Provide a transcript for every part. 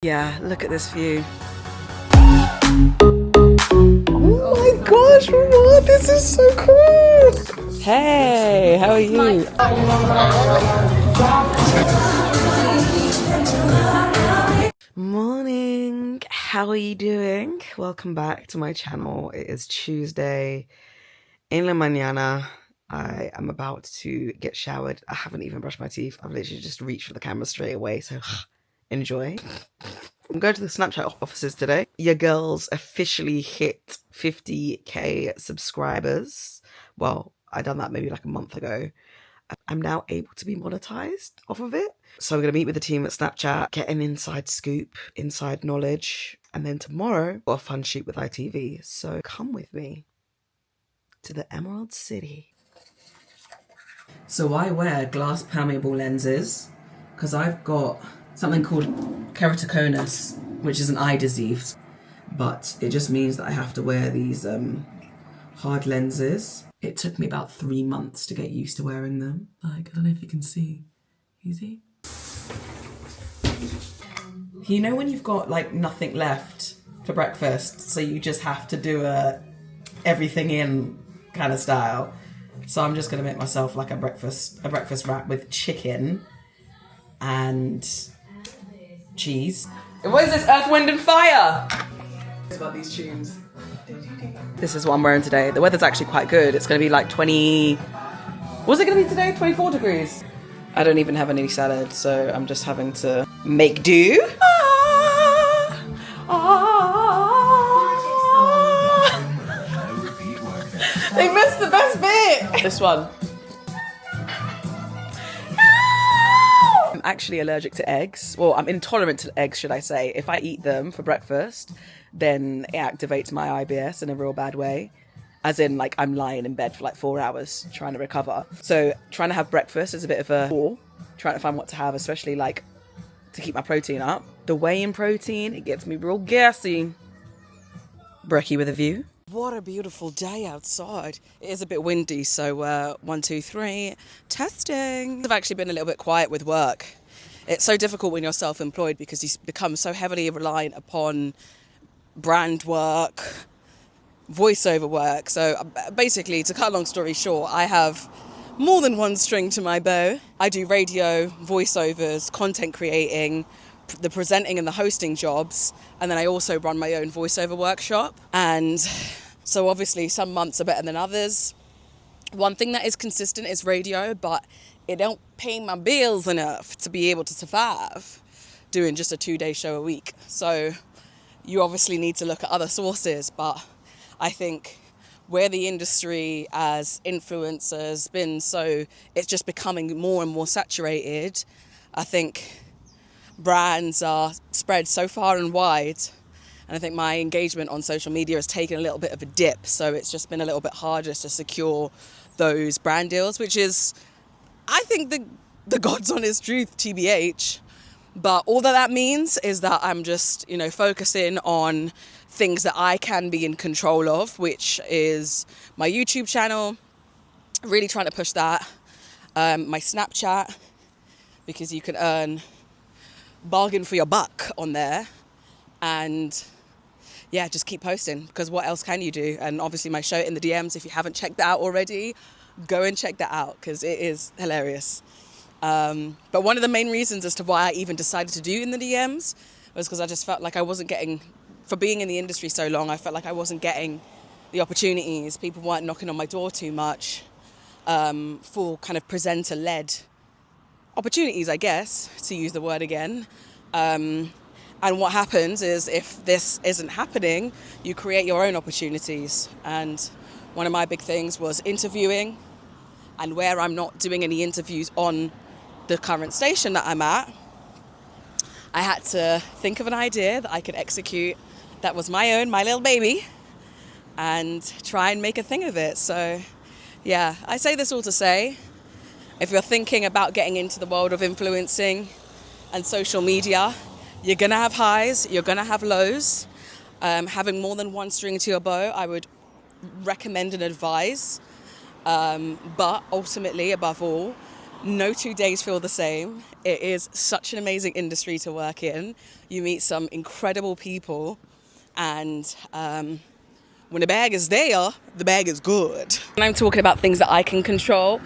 Yeah, look at this view. Oh my gosh, what? This is so cool. Hey, how are you? Morning, how are you doing? Welcome back to my channel. It is Tuesday in la mañana. I am about to get showered. I haven't even brushed my teeth. I've literally just reached for the camera straight away, so enjoy. I'm going to the Snapchat offices today. Your girls officially hit 50k subscribers. Well, I done that maybe like a month ago. I'm now able to be monetized off of it. So I'm going to meet with the team at Snapchat, get an inside scoop, inside knowledge. And then tomorrow, got a fun shoot with ITV. So come with me to the Emerald City. So I wear glass permeable lenses because I've got something called keratoconus, which is an eye disease. But it just means that I have to wear these hard lenses. It took me about 3 months to get used to wearing them. Like, I don't know if you can see. You see? You know when you've got like nothing left for breakfast, so you just have to do a everything in kind of style. So I'm just gonna make myself like a breakfast wrap with chicken and cheese. What is this? Earth, Wind and Fire! It's about these tunes. This is what I'm wearing today. The weather's actually quite good. It's going to be like 20... What's it going to be today? 24 degrees. I don't even have any salad, so I'm just having to make do. They missed the best bit! This one. I'm actually allergic to eggs. Well, I'm intolerant to eggs, should I say. If I eat them for breakfast, then it activates my IBS in a real bad way. As in, like, I'm lying in bed for like 4 hours trying to recover. So trying to have breakfast is a bit of a war. Trying to find what to have, especially like to keep my protein up. The whey in protein, it gets me real gassy. Brekkie with a view. What a beautiful day outside. It is a bit windy, so 1, 2, 3, testing. I've actually been a little bit quiet with work. It's so difficult when you're self-employed because you become so heavily reliant upon brand work, voiceover work. So basically, to cut a long story short, I have more than one string to my bow. I do radio, voiceovers, content creating, the presenting and the hosting jobs, and then I also run my own voiceover workshop. And so obviously some months are better than others. One thing that is consistent is radio, but it don't pay my bills enough to be able to survive doing just a 2-day show a week. So you obviously need to look at other sources, but I think where the industry as influencers been so, it's just becoming more and more saturated. I think brands are spread so far and wide, and I think my engagement on social media has taken a little bit of a dip, so it's just been a little bit harder to secure those brand deals, which is, I think, the God's honest truth, TBH. But all that means is that I'm just, focusing on things that I can be in control of, which is my YouTube channel, really trying to push that, my Snapchat, because you can earn bargain for your buck on there, and yeah, just keep posting, because what else can you do? And obviously my show In the DMs, if you haven't checked that out already, go and check that out, because it is hilarious. But one of the main reasons as to why I even decided to do In the DMs was because I just felt like I wasn't getting, for being in the industry so long, I felt like I wasn't getting the opportunities. People weren't knocking on my door too much for kind of presenter-led opportunities, I guess, to use the word again. And what happens is, if this isn't happening, you create your own opportunities. And one of my big things was interviewing, and where I'm not doing any interviews on the current station that I'm at, I had to think of an idea that I could execute that was my own, my little baby, and try and make a thing of it. So yeah, I say this all to say, if you're thinking about getting into the world of influencing and social media, you're gonna have highs, you're gonna have lows. Having more than one string to your bow, I would recommend and advise. But ultimately, above all, no 2 days feel the same. It is such an amazing industry to work in. You meet some incredible people, and when the bag is there, the bag is good. When I'm talking about things that I can control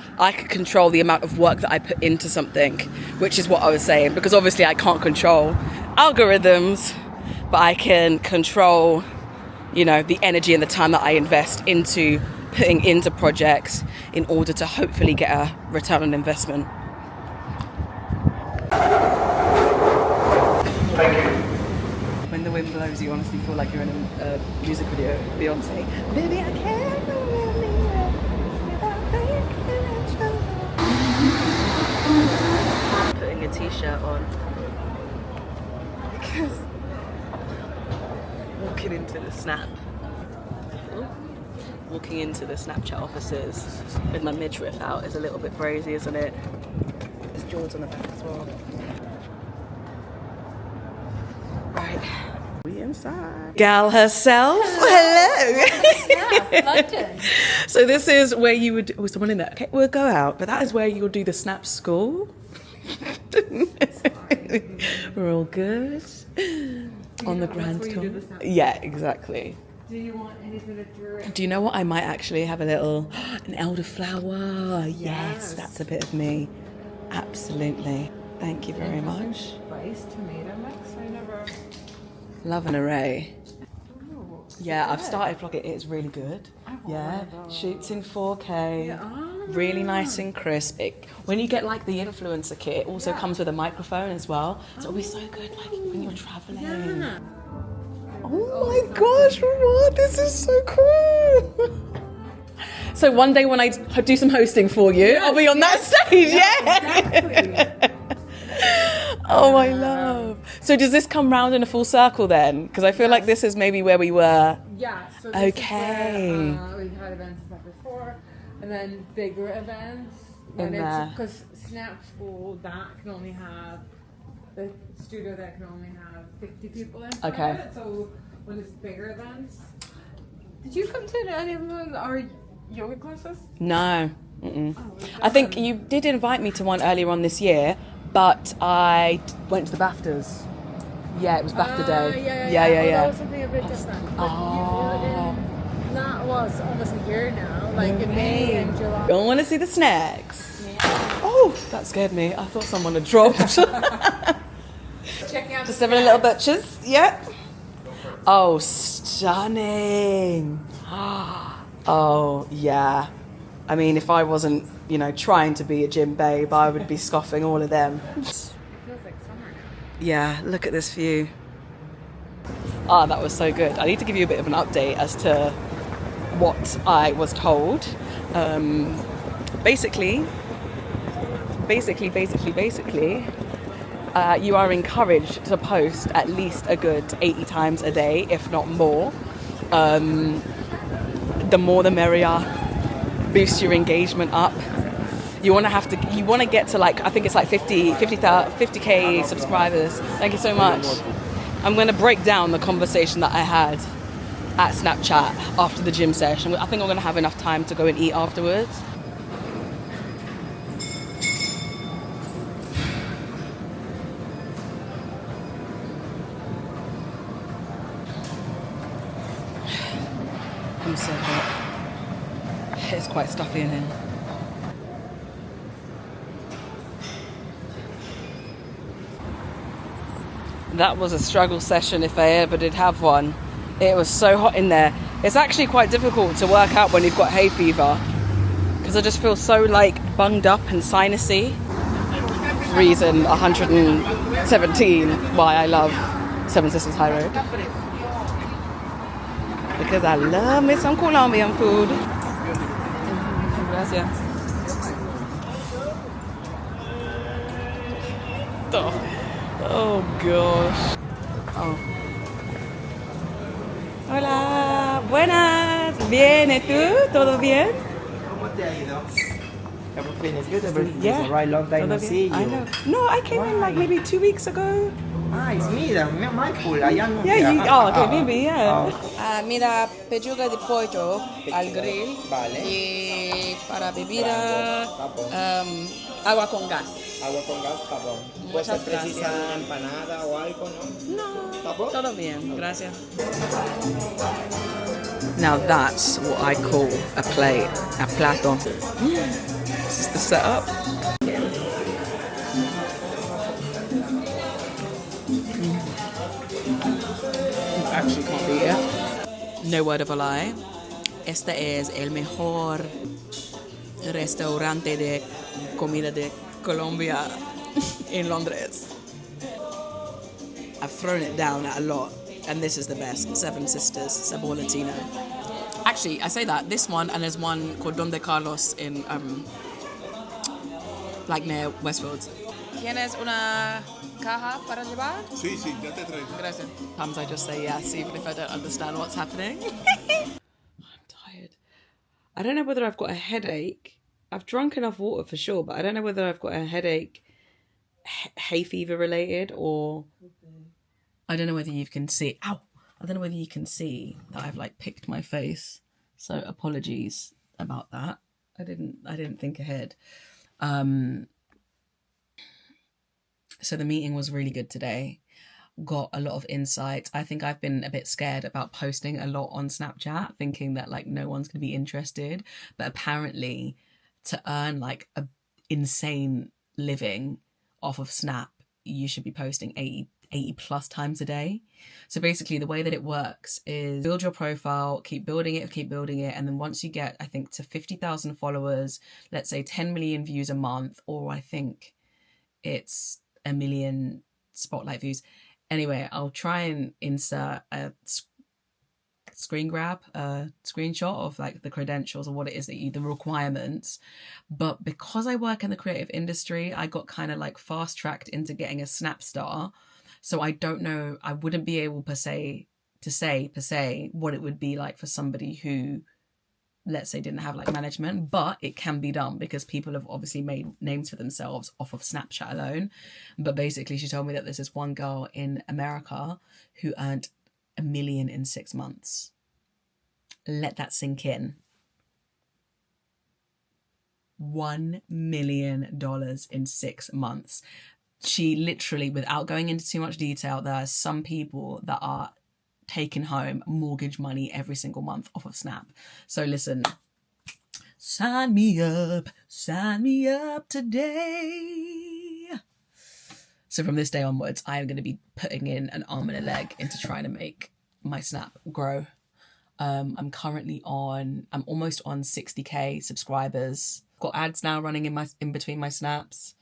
the amount of work that I put into something, which is what I was saying, because obviously I can't control algorithms, but I can control, you know, the energy and the time that I invest into putting into projects in order to hopefully get a return on investment. Thank you. When the wind blows, you honestly feel like you're in a music video. Beyonce. Baby, I can't believe it. Putting a t-shirt on. Because walking into the Snapchat offices with my midriff out is a little bit brazy, isn't it? There's George on the back as well. Right. We inside. Gal herself. Hello. Yeah, London. So this is where you would. Oh, someone in there. Okay, we'll go out. But that is where you'll do the Snap school. We're all good. On the grand tour. Yeah, exactly. Do you want anything to drink? Do you know what? I might actually have an elderflower. Yes, that's a bit of me. Absolutely. Thank you very much. Spice tomato mix. I never. Love an array. Ooh, Yeah, I've started vlogging. It's really good. Yeah, shoots in 4K. Yeah. Really nice and crisp. When you get like the influencer kit, it also comes with a microphone as well. So it'll be so good like when you're traveling. Yeah. Oh my gosh, what? This is so cool. So one day when I do some hosting for you, I'll be on that stage. Yeah. Exactly. Oh my love. So does this come round in a full circle then? Because I feel like this is maybe where we were. Yeah. So this Okay. Is where, we've had events like before, and then bigger events. In there. Because Snap School that can only have the studio that can only have 50 people in. Okay. It. So when it's bigger events, did you come to any of our yoga classes? No. Mm-mm. Oh, I think you did invite me to one earlier on this year, but I went to the BAFTAs. Yeah, it was BAFTA day. Yeah. Oh, that was something a bit different. But Oh. that was almost a year now, like in May and July. Don't want to see the snacks. Oh, that scared me. I thought someone had dropped. Checking out Just the having a little butchers. Yep. Oh, stunning. Oh, yeah. I mean, if I wasn't, you know, trying to be a gym babe, I would be scoffing all of them. It feels like summer now. Yeah, look at this view. Ah, that was so good. I need to give you a bit of an update as to what I was told. Basically, you are encouraged to post at least a good 80 times a day, if not more. The more the merrier. Boost your engagement up. You want to get to like, I think it's like 50K subscribers. Thank you so much. I'm going to break down the conversation that I had at Snapchat after the gym session. I think I'm going to have enough time to go and eat afterwards. I'm so hot. It's quite stuffy in here. That was a struggle session if I ever did have one. It was so hot in there. It's actually quite difficult to work out when you've got hay fever because I just feel so like bunged up and sinusy. Reason 117 why I love Seven Sisters High Road. Because I love me some Colombian food. Gracias. Oh gosh. Oh. Hola, buenas. Bien, ¿y tú? ¿Todo bien? ¿Cómo te ha ido? Everything is good. Everything Yeah. is alright. Long time no see you. I know. No, I came in like maybe 2 weeks ago. Ah, it's me, mindful. I am. Yeah, you are. Okay, maybe, yeah. Mi da pechuga de pollo al grill Vale. y para bebida Está bom. agua con gas. Agua con gas, está bom. Pues Muchas se precisa gracias. empanada o algo, ¿no? No, ¿Está bom? todo bien, gracias. Now that's what I call a plate, a plato. This is the setup. Actually can't beat it. No word of a lie. Este es el mejor restaurante de comida de Colombia in Londres. I've thrown it down at a lot, and this is the best. Seven Sisters, Sabor Latino. Actually, I say that, this one, and there's one called Don de Carlos in, like near Westfield. ¿Tienes una caja para llevar? Sí, sí, ya te traigo. Gracias. Sometimes I just say yes, even if I don't understand what's happening. I'm tired. I don't know whether I've got a headache. I've drunk enough water for sure, but I don't know whether I've got a headache, hay fever related, or I don't know whether you can see. Ow! I don't know whether you can see that I've like picked my face. So apologies about that. I didn't think ahead. So the meeting was really good today. Got a lot of insights. I think I've been a bit scared about posting a lot on Snapchat, thinking that like no one's going to be interested. But apparently to earn like a insane living off of Snap, you should be posting 80 plus times a day. So basically the way that it works is build your profile, keep building it. And then once you get, I think, to 50,000 followers, let's say 10 million views a month, or I think it's 1 million spotlight views. Anyway, I'll try and insert a screen grab, a screenshot of like the credentials or what it is that the requirements. But because I work in the creative industry, I got kind of like fast tracked into getting a Snap star. So I don't know, I wouldn't be able to say what it would be like for somebody who, let's say, didn't have like management, but it can be done because people have obviously made names for themselves off of Snapchat alone. But basically she told me that there's this one girl in America who earned 1 million in 6 months. Let that sink in. $1 million in 6 months. She literally, without going into too much detail, there are some people that are taking home mortgage money every single month off of Snap. So listen, sign me up today. So from this day onwards, I am going to be putting in an arm and a leg into trying to make my Snap grow. I'm almost on 60k subscribers. Got ads now running in between my snaps,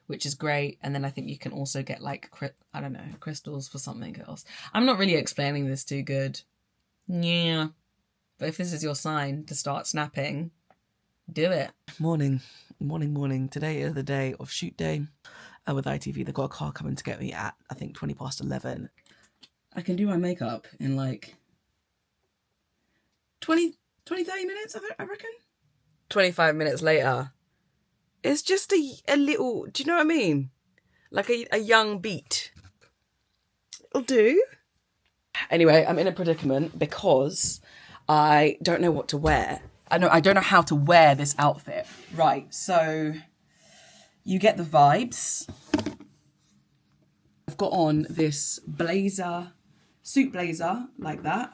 which is great. And then I think you can also get like, I don't know, crystals for something else. I'm not really explaining this too good. Yeah. But if this is your sign to start snapping, do it. Morning. Today is the day of shoot day with ITV. They've got a car coming to get me at, I think, 11:20. I can do my makeup in like 20, 30 minutes, I reckon. 25 minutes later, it's just a little, do you know what I mean? Like a young beat. It'll do. Anyway, I'm in a predicament because I don't know what to wear. I don't know how to wear this outfit. Right, so you get the vibes. I've got on this blazer, suit blazer, like that.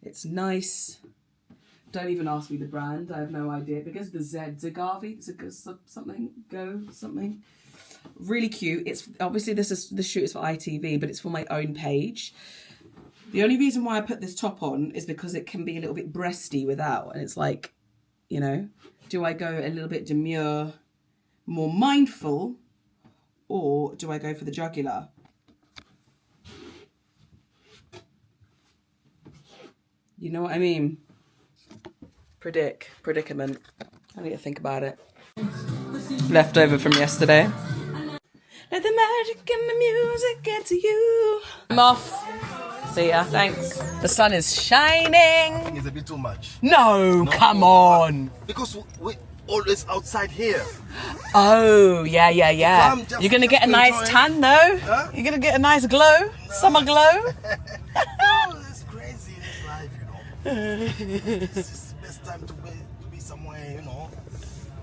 It's nice. Don't even ask me the brand. I have no idea. Because the Zagavi, something. Really cute. It's obviously the shoot is for ITV, but it's for my own page. The only reason why I put this top on is because it can be a little bit breasty without, and it's like, you know, do I go a little bit demure, more mindful, or do I go for the jugular? You know what I mean? Predicament. I need to think about it. Leftover from yesterday. Let the magic and the music get to you. I'm off. See ya. Thanks. The sun is shining. It's a bit too much. No, come on. Because always outside here. Oh, yeah. Come, just- You're gonna get a just nice enjoy. tan though. Huh? You're gonna get a nice glow, summer glow. Oh, it's crazy in this life, you know. This is the best time to be somewhere, you know,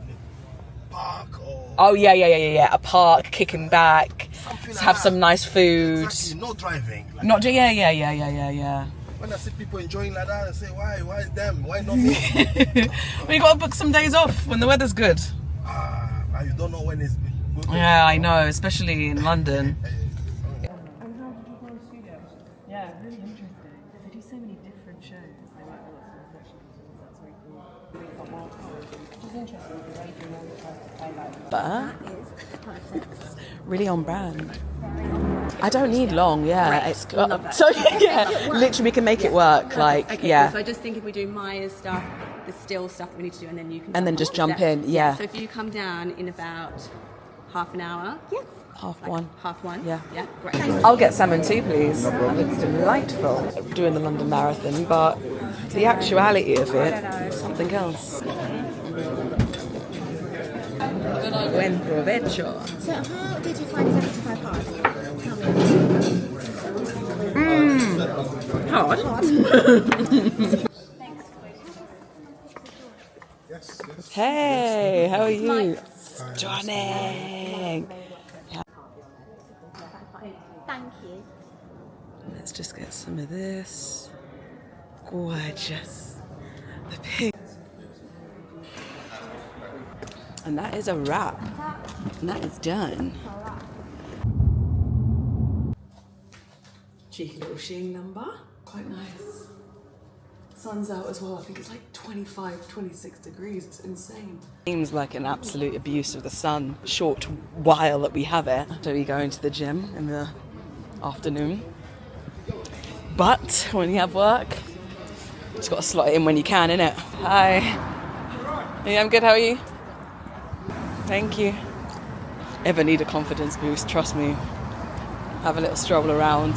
in a park or Oh yeah. A park, kicking back, something just like have that. some nice food. Exactly, no driving. Like, Not yeah. when I see people enjoying like that, I say, why them? Why not me? We gotta book some days off when the weather's good. You don't know when it's good. Yeah, I know, especially in London. Yeah, really interesting. They do so many different shows. They work with lots of professionals. That's very cool. They've got more time, which is interesting because they do all the time to play like. But really on brand. I don't need long, yeah. It's so yeah, literally we can make it work. Like Okay, yeah. cool. So I just think if we do Maya's stuff, the still stuff that we need to do, and then you can. And then just Is jump that- in, yeah. So if you come down in about half an hour. Yeah. Half Like one. Half one. Yeah. Yeah. Great. I'll get salmon too, please. That looks delightful. Doing the London Marathon, but the actuality of it is something else. Buen provecho. So how did you find 75 hard? Hard. Hey, how are you? Stunning. Thank you. Let's just get some of this. Gorgeous. The pink. And that is a wrap. And that is done. Cheeky little Shein number. Quite nice. Sun's out as well. I think it's like 25, 26 degrees. It's insane. Seems like an absolute abuse of the sun. Short while that we have it. So we go into the gym in the afternoon. But when you have work, you just got to slot it in when you can, innit? Hi. Yeah, I'm good. How are you? Thank you. Ever need a confidence boost, trust me. Have a little stroll around.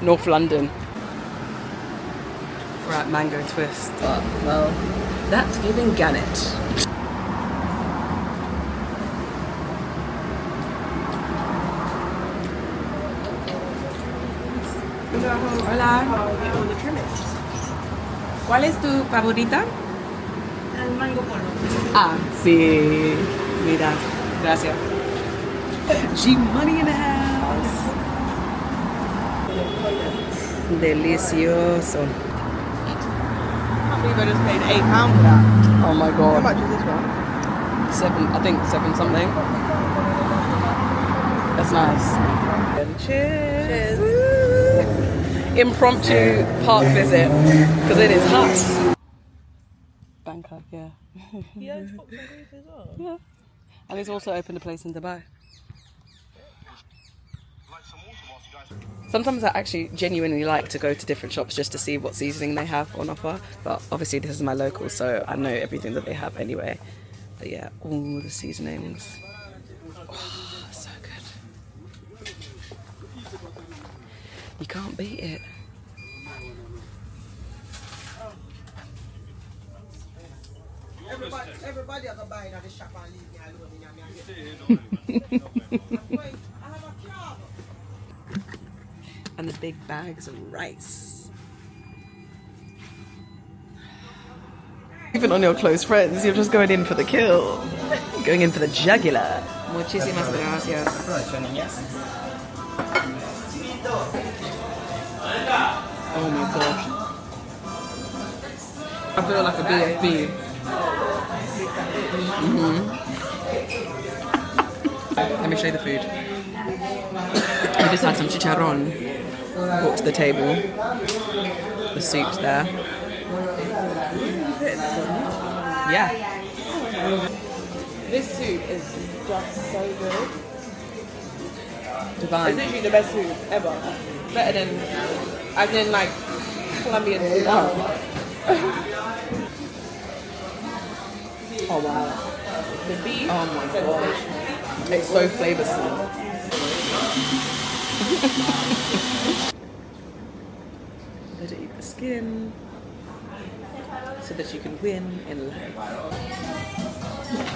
North London. We're at Mango Twist. But, well, that's giving gannet. Hola. ¿Cuál es tu favorita? El mango polo. Ah, sí. Mira, gracias. G-Money in the house. Delicioso. I believe I just paid £8 for that. Oh my god. How much is this one? 7, I think 7 something. That's nice. Cheers. Impromptu park visit because it is hot. Bangkok, yeah. Yeah, it's got some beef as well. Yeah. And he's also opened a place in Dubai. Sometimes I actually genuinely like to go to different shops just to see what seasoning they have on offer. But obviously this is my local, so I know everything that they have anyway. But yeah, all the seasonings. Oh, so good. You can't beat it. Everybody has a buy in the shop and leave me alone. And the big bags of rice. Even on your close friends, you're just going in for the kill. Going in for the jugular. Muchísimas gracias. Oh my gosh. I feel like a BFB. Let me show you the food. We just had some chicharron brought to the table. The soup's there. Yeah. This soup is just so good. Divine. It's literally the best soup ever. Better than, as in like, Colombian soup. Oh wow. The beef, Oh my sensational. It's so flavoursome. Let it eat the skin. so that you can win in life.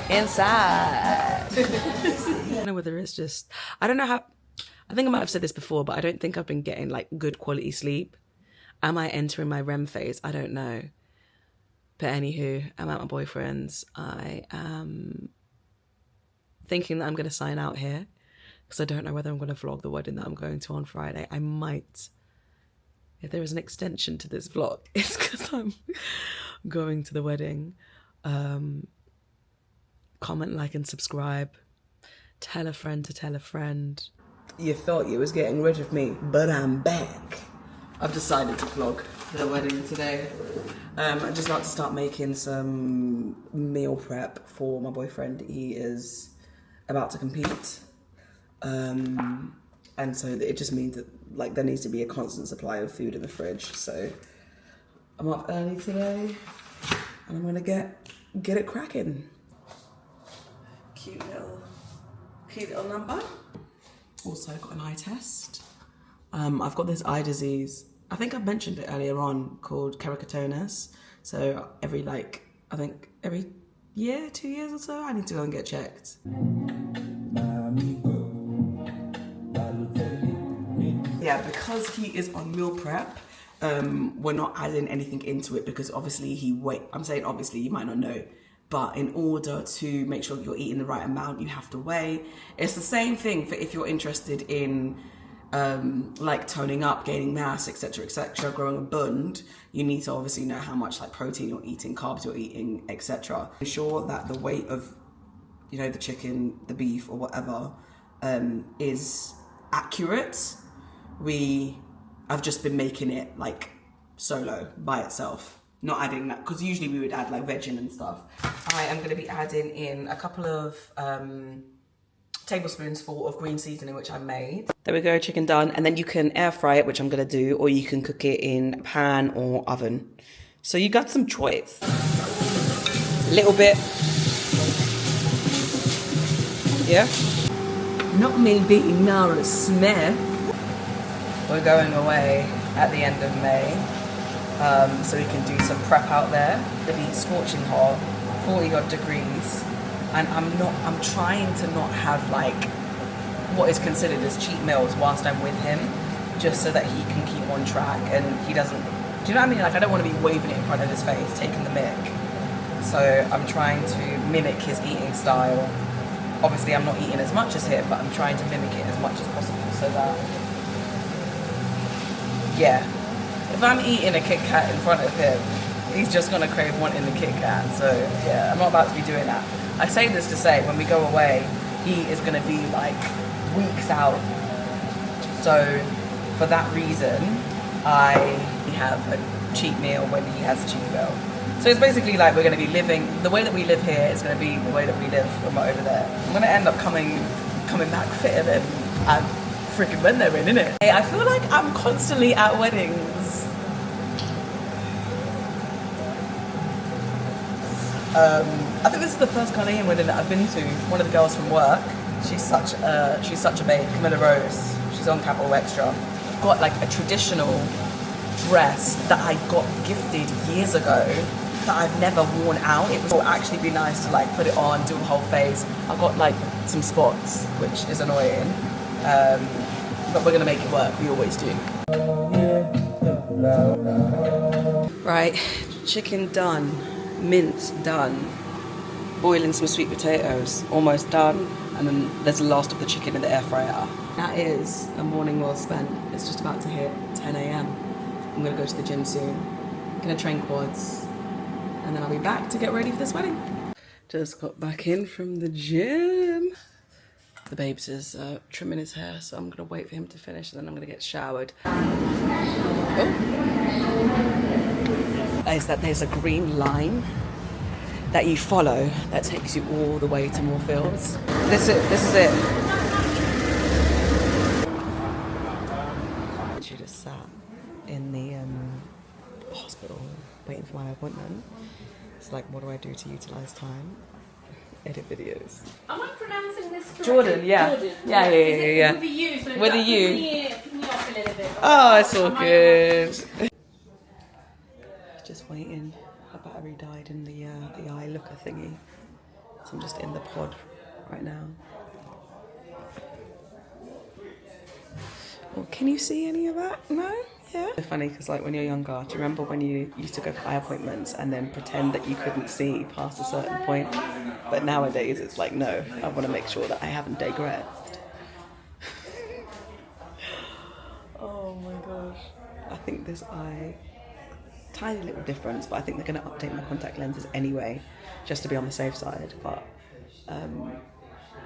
Inside. I don't know whether it's just, I don't know how, I think I might have said this before, but I don't think I've been getting like good quality sleep. Am I entering my REM phase? I don't know. But anywho, I'm at my boyfriend's. I am thinking that I'm going to sign out here because I don't know whether I'm going to vlog the wedding that I'm going to on Friday. I might. If there is an extension to this vlog, it's because I'm going to the wedding. Comment, like, and subscribe. Tell a friend to tell a friend. You thought you was getting rid of me, but I'm back. I've decided to vlog the wedding today. I'm just about to start making some meal prep for my boyfriend. He is about to compete. And so it just means that like there needs to be a constant supply of food in the fridge. So I'm up early today and I'm gonna get it cracking. Cute little number. Also got an eye test. I've got this eye disease. I think I mentioned it earlier on, called keratoconus. So every year, 2 years or so, I need to go and get checked. Yeah, because he is on meal prep, we're not adding anything into it because obviously I'm saying obviously, you might not know, but in order to make sure that you're eating the right amount, you have to weigh. It's the same thing for if you're interested in like toning up, gaining mass, etc., growing a bund. You need to obviously know how much like protein you're eating, carbs you're eating, etc. Ensure that the weight of, you know, the chicken, the beef, or whatever is accurate. I've just been making it like solo by itself, not adding that, because usually we would add like vegging and stuff. I am going to be adding in a couple of tablespoons full of green seasoning, which I made. There we go, chicken done. And then you can air fry it, which I'm going to do, or you can cook it in a pan or oven. So you got some choice. A little bit. Yeah. Not me beating Nara Smith. We're going away at the end of May, so we can do some prep out there. It'll be scorching hot, 40 odd degrees, and I'm trying to not have like what is considered as cheat meals whilst I'm with him, just so that he can keep on track and he doesn't, do you know what I mean? Like, I don't want to be waving it in front of his face, taking the mick. So I'm trying to mimic his eating style. Obviously I'm not eating as much as him, but I'm trying to mimic it as much as possible so that, yeah, if I'm eating a Kit Kat in front of him, he's just gonna crave wanting the Kit Kat. So yeah, I'm not about to be doing that. I say this to say, when we go away, he is gonna be like weeks out. So for that reason, I have a cheat meal when he has a cheat meal. So it's basically like we're gonna be living, the way that we live here is gonna be the way that we live when we're over there. I'm gonna end up coming back fitter than I freaking went there in, innit? Hey, I feel like I'm constantly at weddings. I think this is the first Ghanaian wedding that I've been to. One of the girls from work, she's such a babe, Camilla Rose. She's on Capital Extra. Got like a traditional dress that I got gifted years ago that I've never worn out. It will actually be nice to like put it on, do a whole face. I've got like some spots, which is annoying. But we're gonna make it work, we always do. Right, chicken done, mince done, boiling some sweet potatoes, almost done, and then there's the last of the chicken in the air fryer. That is a morning well spent. It's just about to hit 10 a.m. I'm gonna go to the gym soon, gonna train quads, and then I'll be back to get ready for this wedding. Just got back in from the gym. The babes is trimming his hair, so I'm gonna wait for him to finish and then I'm gonna get showered. Oh. Is that there's a green line that you follow that takes you all the way to Moorfields. This is it. She just sat in the hospital waiting for my appointment. It's like, what do I do to utilize time? Edit videos. Am I pronouncing this correctly? Jordan, yeah. Jordan. Yeah. With the U, so with the U. Pick me off a little bit. Oh, it's all good. Just waiting about battery died in the eye looker thingy. So I'm just in the pod right now. Well, can you see any of that? No? Yeah. It's funny because like when you're younger, do you remember when you used to go for eye appointments and then pretend that you couldn't see past a certain point? But nowadays it's like, no, I want to make sure that I haven't digressed. Oh my gosh. I think this eye, tiny little difference, but I think they're going to update my contact lenses anyway, just to be on the safe side. But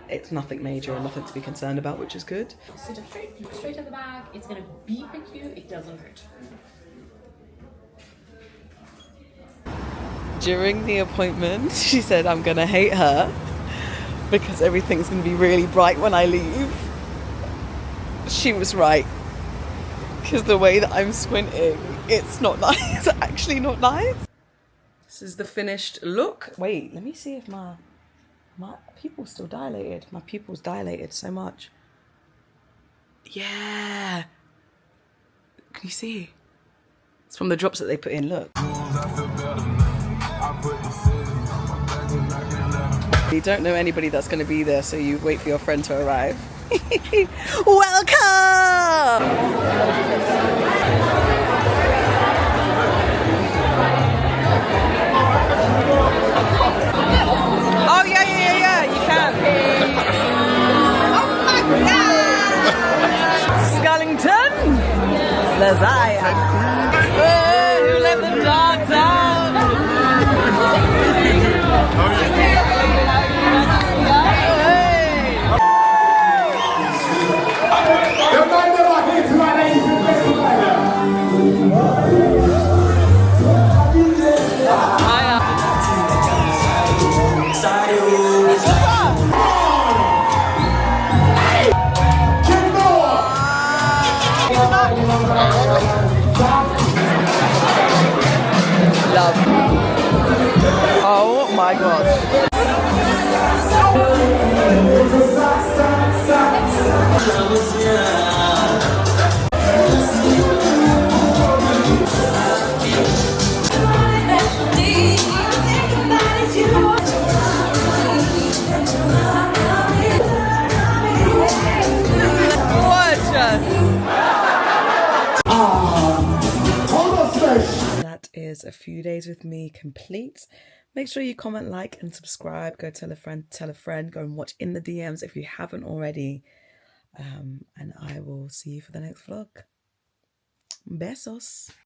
it's nothing major and nothing to be concerned about, which is good. Sit up straight, look straight at the bag. It's gonna beep at you. It doesn't hurt. During the appointment, she said I'm gonna hate her because everything's gonna be really bright when I leave. She was right. Because the way that I'm squinting, it's not nice. It's actually not nice. This is the finished look. Wait, let me see if my pupil's still dilated. My pupil's dilated so much. Yeah. Can you see? It's from the drops that they put in, look. You don't know anybody that's going to be there, so you wait for your friend to arrive. Welcome! Oh, yeah, you can. Oh my God! Scullington! Lazaya! Who let the dogs out? Love. Oh my God. That is a few days with me complete. Make sure you comment, like, and subscribe. Go tell a friend. Go and watch In the DMs if you haven't already. And I will see you for the next vlog. Besos.